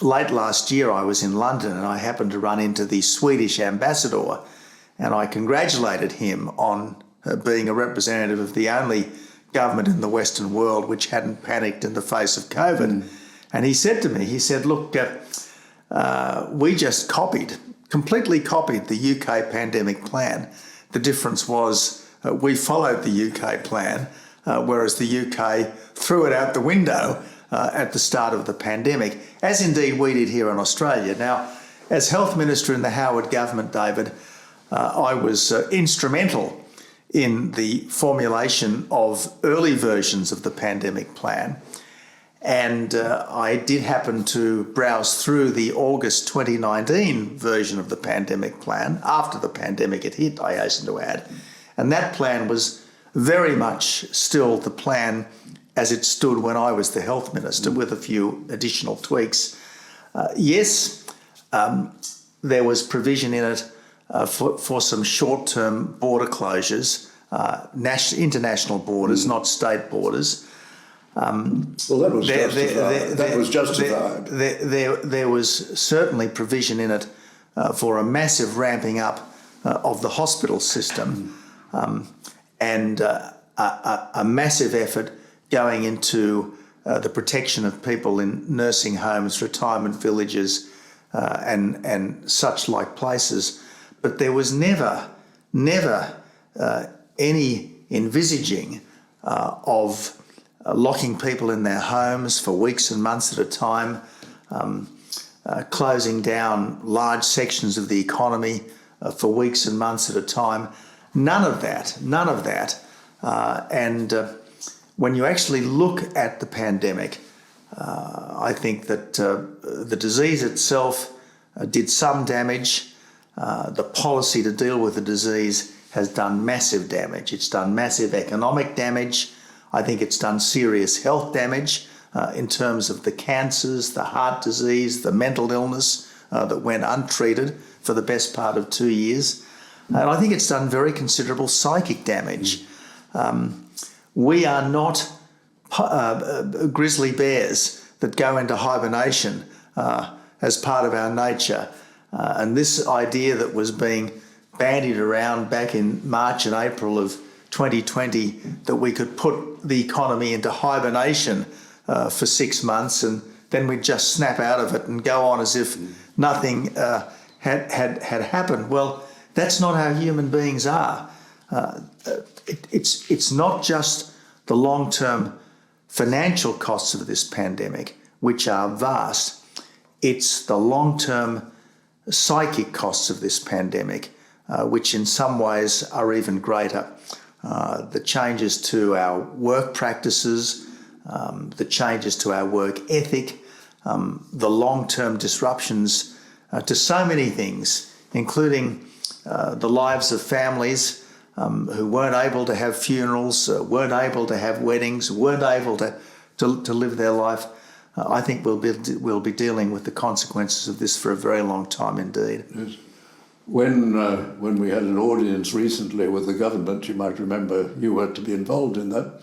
late last year I was in London and I happened to run into the Swedish ambassador, and I congratulated him on being a representative of the only government in the Western world which hadn't panicked in the face of COVID. And he said to me, he said, look, we just completely copied the UK pandemic plan. The difference was we followed the UK plan, whereas the UK threw it out the window at the start of the pandemic, as indeed we did here in Australia. Now, as Health Minister in the Howard government, David, I was instrumental in the formulation of early versions of the pandemic plan. And I did happen to browse through the August 2019 version of the pandemic plan, after the pandemic had hit, I hasten to add. And that plan was very much still the plan as it stood when I was the Health Minister, with a few additional tweaks. Yes, there was provision in it for some short-term border closures, international borders, not state borders. Well, that was justified. That was justified. There was certainly provision in it for a massive ramping up of the hospital system, and a massive effort going into the protection of people in nursing homes, retirement villages, and such like places. But there was never any envisaging of locking people in their homes for weeks and months at a time, closing down large sections of the economy for weeks and months at a time. None of that. And when you actually look at the pandemic, I think that the disease itself did some damage. The policy to deal with the disease has done massive damage. It's done massive economic damage. I think it's done serious health damage in terms of the cancers, the heart disease, the mental illness that went untreated for the best part of 2 years. And I think it's done very considerable psychic damage. We are not grizzly bears that go into hibernation as part of our nature. And this idea that was being bandied around back in March and April of 2020, that we could put the economy into hibernation for 6 months and then we'd just snap out of it and go on as if nothing had happened. Well, that's not how human beings are. It's not just the long-term financial costs of this pandemic, which are vast. It's the long-term psychic costs of this pandemic, which in some ways are even greater. The changes to our work practices, the changes to our work ethic, the long-term disruptions to so many things, including the lives of families who weren't able to have funerals, weren't able to have weddings, weren't able to live their life. I think we'll be dealing with the consequences of this for a very long time indeed. Yes. When we had an audience recently with the government, you might remember you were to be involved in that,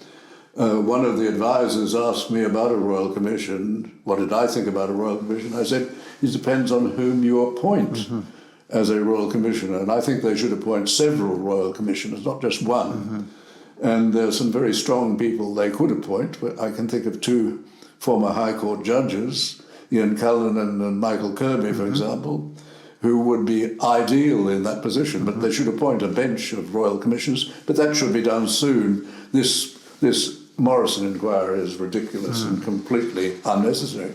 one of the advisors asked me about a Royal Commission. What did I think about a Royal Commission? I said, it depends on whom you appoint as a Royal Commissioner, and I think they should appoint several Royal Commissioners, not just one. And there are some very strong people they could appoint. I can think of two former High Court judges, Ian Cullinan and Michael Kirby, for example, who would be ideal in that position, but they should appoint a bench of Royal Commissioners, but that should be done soon. This Morrison inquiry is ridiculous and completely unnecessary.